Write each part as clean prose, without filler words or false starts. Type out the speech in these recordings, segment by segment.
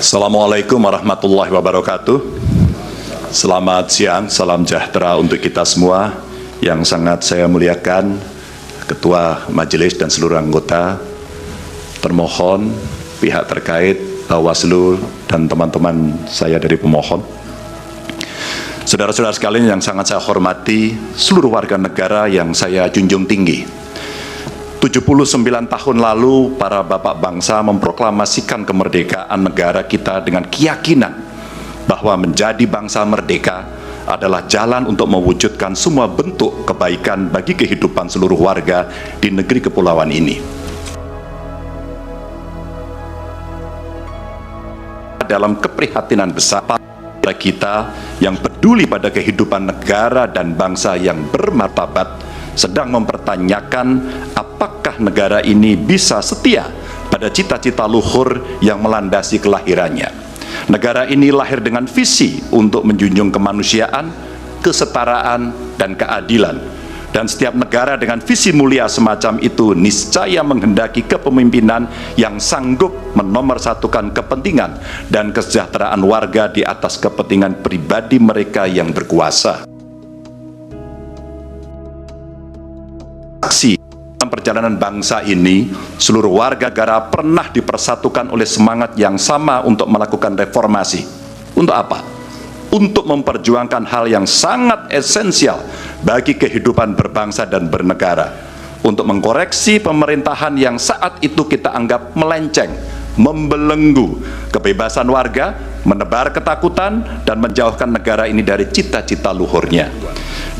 Assalamualaikum warahmatullahi wabarakatuh. Selamat siang, salam sejahtera untuk kita semua. Yang sangat saya muliakan Ketua Majelis dan seluruh anggota, termohon, pihak terkait, Bawaslu, dan teman-teman saya dari pemohon. Saudara-saudara sekalian yang sangat saya hormati, seluruh warga negara yang saya junjung tinggi. 79 tahun lalu, para bapak bangsa memproklamasikan kemerdekaan negara kita dengan keyakinan bahwa menjadi bangsa merdeka adalah jalan untuk mewujudkan semua bentuk kebaikan bagi kehidupan seluruh warga di negeri kepulauan ini. Dalam keprihatinan besar kita yang peduli pada kehidupan negara dan bangsa yang bermartabat sedang mempertanyakan apakah negara ini bisa setia pada cita-cita luhur yang melandasi kelahirannya. Negara ini lahir dengan visi untuk menjunjung kemanusiaan, kesetaraan, dan keadilan. Dan setiap negara dengan visi mulia semacam itu niscaya menghendaki kepemimpinan yang sanggup menomorsatukan kepentingan dan kesejahteraan warga di atas kepentingan pribadi mereka yang berkuasa. Dalam perjalanan bangsa ini, seluruh warga negara pernah dipersatukan oleh semangat yang sama untuk melakukan reformasi. Untuk apa? Untuk memperjuangkan hal yang sangat esensial bagi kehidupan berbangsa dan bernegara. Untuk mengkoreksi pemerintahan yang saat itu kita anggap melenceng, membelenggu kebebasan warga, menebar ketakutan, dan menjauhkan negara ini dari cita-cita luhurnya.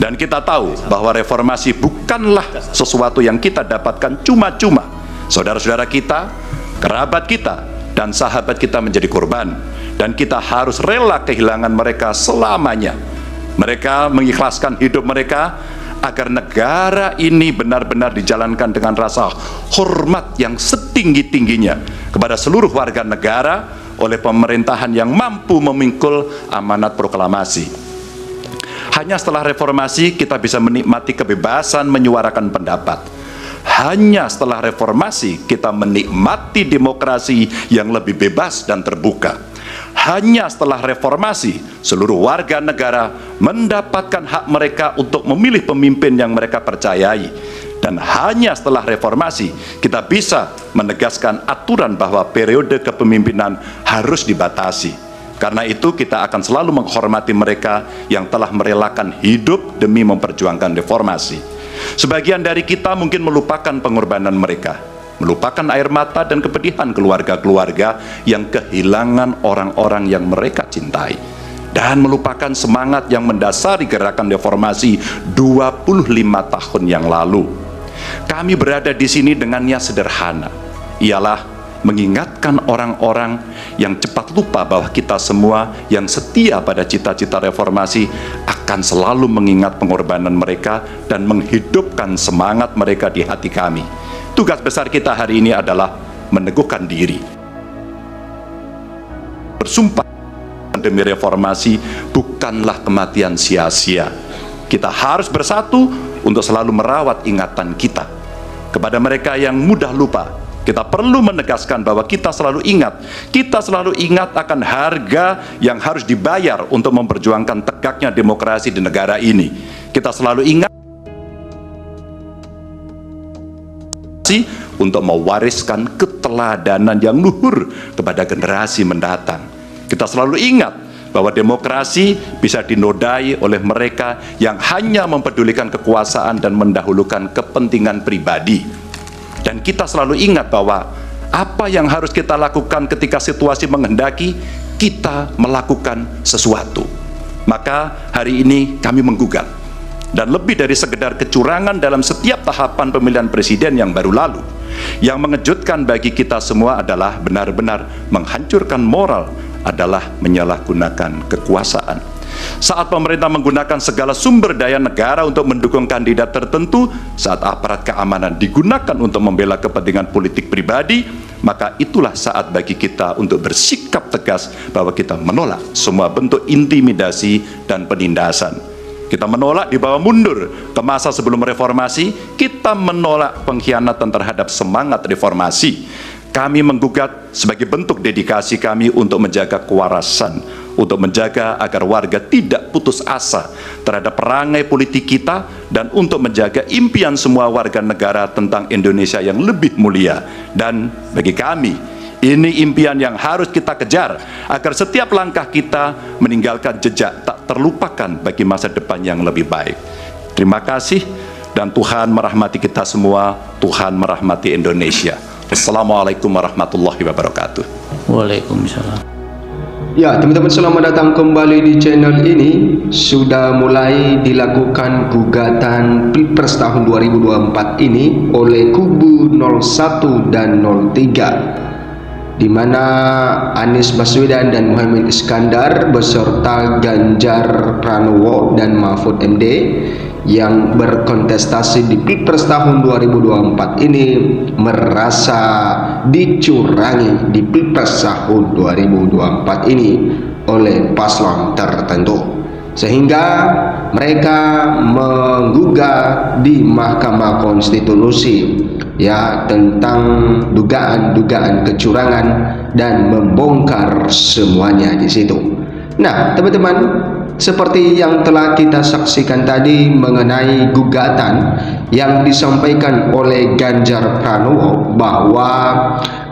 Dan kita tahu bahwa reformasi bukanlah sesuatu yang kita dapatkan cuma-cuma. Saudara-saudara kita, kerabat kita, dan sahabat kita menjadi korban. Dan kita harus rela kehilangan mereka selamanya. Mereka mengikhlaskan hidup mereka agar negara ini benar-benar dijalankan dengan rasa hormat yang setinggi-tingginya kepada seluruh warga negara oleh pemerintahan yang mampu memikul amanat proklamasi. Hanya setelah reformasi kita bisa menikmati kebebasan menyuarakan pendapat. Hanya setelah reformasi kita menikmati demokrasi yang lebih bebas dan terbuka. Hanya setelah reformasi seluruh warga negara mendapatkan hak mereka untuk memilih pemimpin yang mereka percayai. Dan hanya setelah reformasi kita bisa menegaskan aturan bahwa periode kepemimpinan harus dibatasi. Karena itu kita akan selalu menghormati mereka yang telah merelakan hidup demi memperjuangkan reformasi. Sebagian dari kita mungkin melupakan pengorbanan mereka, melupakan air mata dan kepedihan keluarga-keluarga yang kehilangan orang-orang yang mereka cintai, dan melupakan semangat yang mendasari gerakan reformasi 25 tahun yang lalu. Kami berada di sini dengan niat sederhana, ialah mengingatkan orang-orang yang cepat lupa bahwa kita semua yang setia pada cita-cita reformasi akan selalu mengingat pengorbanan mereka dan menghidupkan semangat mereka di hati kami. Tugas besar kita hari ini adalah meneguhkan diri, bersumpah demi reformasi bukanlah kematian sia-sia. Kita harus bersatu untuk selalu merawat ingatan kita. Kepada mereka yang mudah lupa, kita perlu menegaskan bahwa kita selalu ingat akan harga yang harus dibayar untuk memperjuangkan tegaknya demokrasi di negara ini. Kita selalu ingat untuk mewariskan keteladanan yang luhur kepada generasi mendatang. Kita selalu ingat bahwa demokrasi bisa dinodai oleh mereka yang hanya mempedulikan kekuasaan dan mendahulukan kepentingan pribadi. Dan kita selalu ingat bahwa apa yang harus kita lakukan ketika situasi menghendaki, kita melakukan sesuatu. Maka hari ini kami menggugat. Dan lebih dari sekedar kecurangan dalam setiap tahapan pemilihan presiden yang baru lalu, yang mengejutkan bagi kita semua adalah benar-benar menghancurkan moral, adalah menyalahgunakan kekuasaan. Saat pemerintah menggunakan segala sumber daya negara untuk mendukung kandidat tertentu, saat aparat keamanan digunakan untuk membela kepentingan politik pribadi, maka itulah saat bagi kita untuk bersikap tegas bahwa kita menolak semua bentuk intimidasi dan penindasan. Kita menolak dibawa mundur ke masa sebelum reformasi, kita menolak pengkhianatan terhadap semangat reformasi. Kami menggugat sebagai bentuk dedikasi kami untuk menjaga kewarasan, untuk menjaga agar warga tidak putus asa terhadap perangai politik kita, dan untuk menjaga impian semua warga negara tentang Indonesia yang lebih mulia. Dan bagi kami, ini impian yang harus kita kejar agar setiap langkah kita meninggalkan jejak tak terlupakan bagi masa depan yang lebih baik. Terima kasih, dan Tuhan merahmati kita semua. Tuhan merahmati Indonesia. Assalamualaikum warahmatullahi wabarakatuh. Waalaikumsalam. Ya, teman-teman, selamat datang kembali di channel ini. Sudah mulai dilakukan gugatan Pilpres tahun 2024 ini oleh kubu 01 dan 03, di mana Anies Baswedan dan Muhaimin Iskandar beserta Ganjar Pranowo dan Mahfud MD yang berkontestasi di Pilpres tahun 2024 ini merasa dicurangi di Pilpres tahun 2024 ini oleh paslon tertentu, sehingga mereka menggugat di Mahkamah Konstitusi ya tentang dugaan-dugaan kecurangan dan membongkar semuanya di situ. Nah, teman-teman, seperti yang telah kita saksikan tadi mengenai gugatan yang disampaikan oleh Ganjar Pranowo, bahwa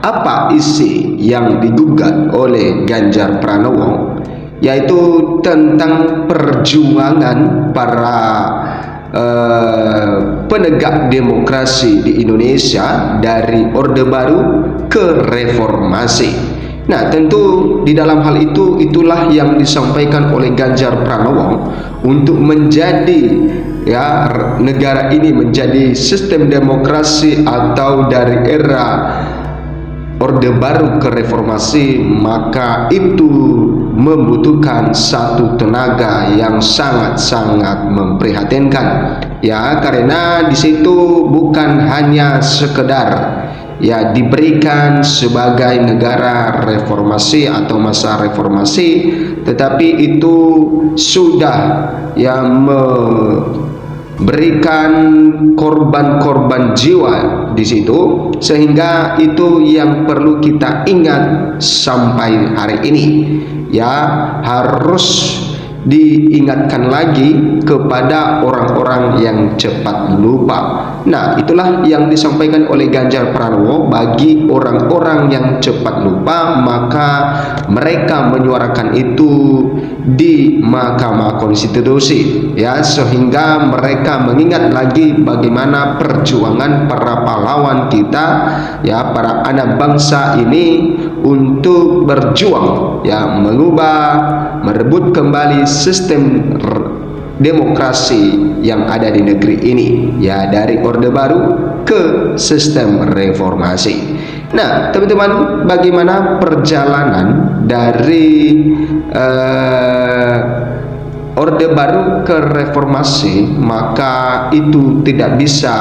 apa isi yang digugat oleh Ganjar Pranowo, yaitu tentang perjuangan para penegak demokrasi di Indonesia dari Orde Baru ke reformasi. Nah, tentu di dalam hal itu, itulah yang disampaikan oleh Ganjar Pranowo untuk menjadi ya negara ini menjadi sistem demokrasi atau dari era Orde Baru ke reformasi, maka itu membutuhkan satu tenaga yang sangat-sangat memprihatinkan ya, karena di situ bukan hanya sekedar ya diberikan sebagai negara reformasi atau masa reformasi, tetapi itu sudah ya memberikan korban-korban jiwa di situ, sehingga itu yang perlu kita ingat sampai hari ini ya, harus diingatkan lagi kepada orang-orang yang cepat lupa. Nah, itulah yang disampaikan oleh Ganjar Pranowo. Bagi orang-orang yang cepat lupa, maka mereka menyuarakan itu di Mahkamah Konstitusi ya, sehingga mereka mengingat lagi bagaimana perjuangan para pahlawan kita ya, para anak bangsa ini untuk berjuang ya, merebut kembali sistem demokrasi yang ada di negeri ini ya, dari Orde Baru ke sistem reformasi. Nah, teman-teman, bagaimana perjalanan dari Orde Baru ke reformasi, maka itu tidak bisa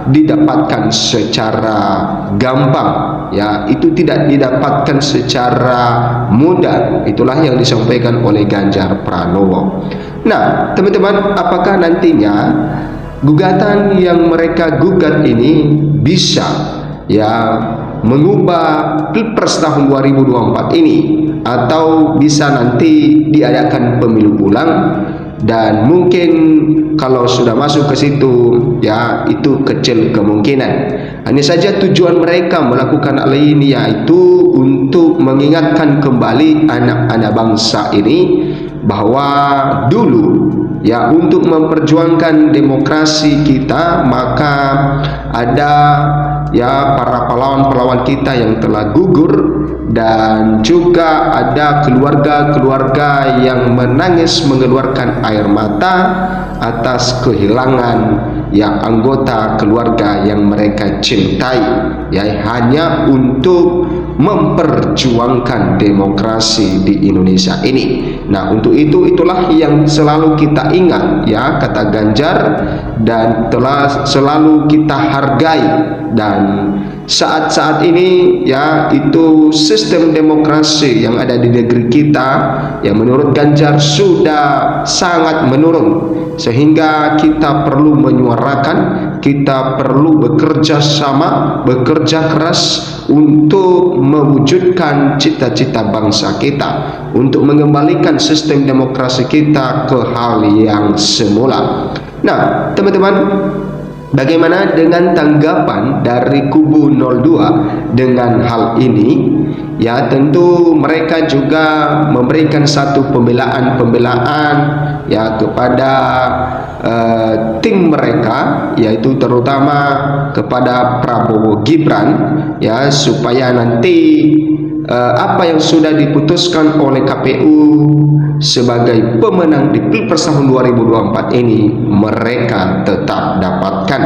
didapatkan secara gampang ya, itu tidak didapatkan secara mudah. Itulah yang disampaikan oleh Ganjar Pranowo. Nah, teman-teman, apakah nantinya gugatan yang mereka gugat ini bisa ya mengubah Pilpres tahun 2024 ini, atau bisa nanti diadakan pemilu ulang? Dan mungkin kalau sudah masuk ke situ ya, itu kecil kemungkinan. Hanya saja tujuan mereka melakukan hal ini yaitu untuk mengingatkan kembali anak-anak bangsa ini bahwa dulu ya, untuk memperjuangkan demokrasi kita, maka ada ya para pahlawan-pahlawan kita yang telah gugur, dan juga ada keluarga-keluarga yang menangis mengeluarkan air mata atas kehilangan yang anggota keluarga yang mereka cintai ya, hanya untuk memperjuangkan demokrasi di Indonesia ini. Nah, untuk itulah yang selalu kita ingat ya, kata Ganjar, dan telah selalu kita hargai dan saat-saat ini ya itu sistem demokrasi yang ada di negeri kita yang menurut Ganjar sudah sangat menurun, sehingga kita perlu menyuarakan, kita perlu bekerja sama, bekerja keras untuk mewujudkan cita-cita bangsa kita, untuk mengembalikan sistem demokrasi kita ke hal yang semula. Nah, teman-teman, bagaimana dengan tanggapan dari kubu 02 dengan hal ini? Ya, tentu mereka juga memberikan satu pembelaan ya kepada tim mereka, yaitu terutama kepada Prabowo Gibran, ya, supaya nanti apa yang sudah diputuskan oleh KPU sebagai pemenang di Pilpres tahun 2024 ini mereka tetap dapatkan,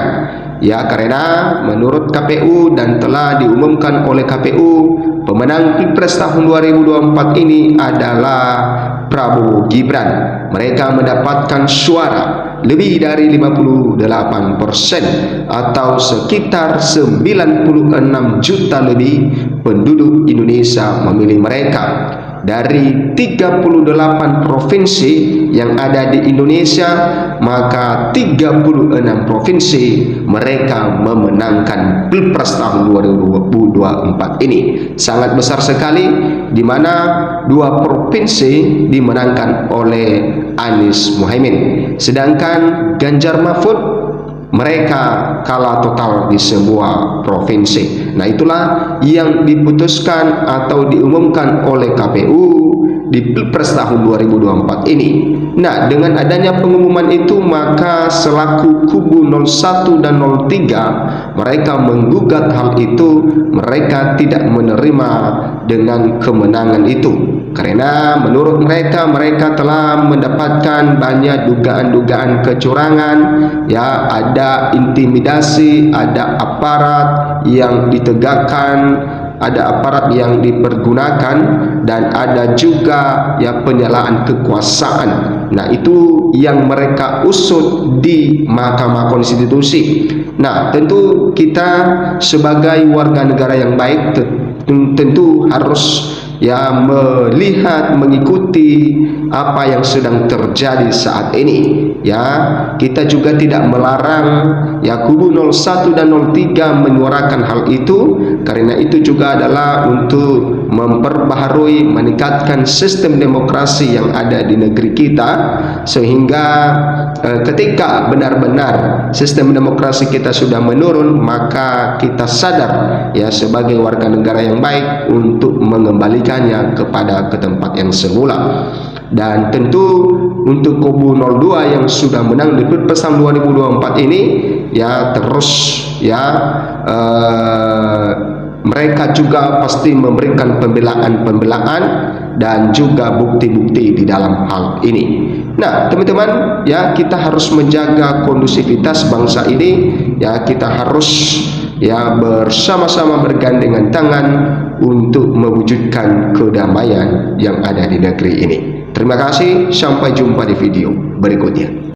ya, karena menurut KPU dan telah diumumkan oleh KPU, pemenang Pilpres tahun 2024 ini adalah Prabowo Gibran. Mereka mendapatkan suara lebih dari 58% atau sekitar 96 juta lebih penduduk Indonesia memilih mereka. Dari 38 provinsi yang ada di Indonesia, maka 36 provinsi mereka memenangkan Pilpres tahun 2024 ini. Sangat besar sekali, di mana 2 provinsi dimenangkan oleh Anies Mohaimin, sedangkan Ganjar Mahfud mereka kalah total di semua provinsi. Nah, itulah yang diputuskan atau diumumkan oleh KPU di Pilpres tahun 2024 ini. Nah, dengan adanya pengumuman itu, maka selaku kubu 01 dan 03 mereka menggugat hal itu. Mereka tidak menerima dengan kemenangan itu, karena menurut mereka telah mendapatkan banyak dugaan-dugaan kecurangan, ya, ada intimidasi, ada aparat yang ditegakkan, ada aparat yang dipergunakan, dan ada juga ya penyalaan kekuasaan. Nah, itu yang mereka usut di Mahkamah Konstitusi. Nah, tentu kita sebagai warga negara yang baik tentu harus ya melihat, mengikuti apa yang sedang terjadi saat ini. Ya, kita juga tidak melarang ya kubu 01 dan 03 menyuarakan hal itu, karena itu juga adalah untuk memperbaharui, meningkatkan sistem demokrasi yang ada di negeri kita, sehingga ketika benar-benar sistem demokrasi kita sudah menurun, maka kita sadar ya sebagai warga negara yang baik untuk mengembalikannya kepada ke tempat yang semula. Dan tentu untuk kubu 02 yang sudah menang di Pilpres tahun 2024 ini, ya terus ya mereka juga pasti memberikan pembelaan dan juga bukti-bukti di dalam hal ini. Nah, teman-teman, ya kita harus menjaga kondusivitas bangsa ini, ya kita harus ya bersama-sama bergandengan tangan untuk mewujudkan kedamaian yang ada di negeri ini. Terima kasih, sampai jumpa di video berikutnya.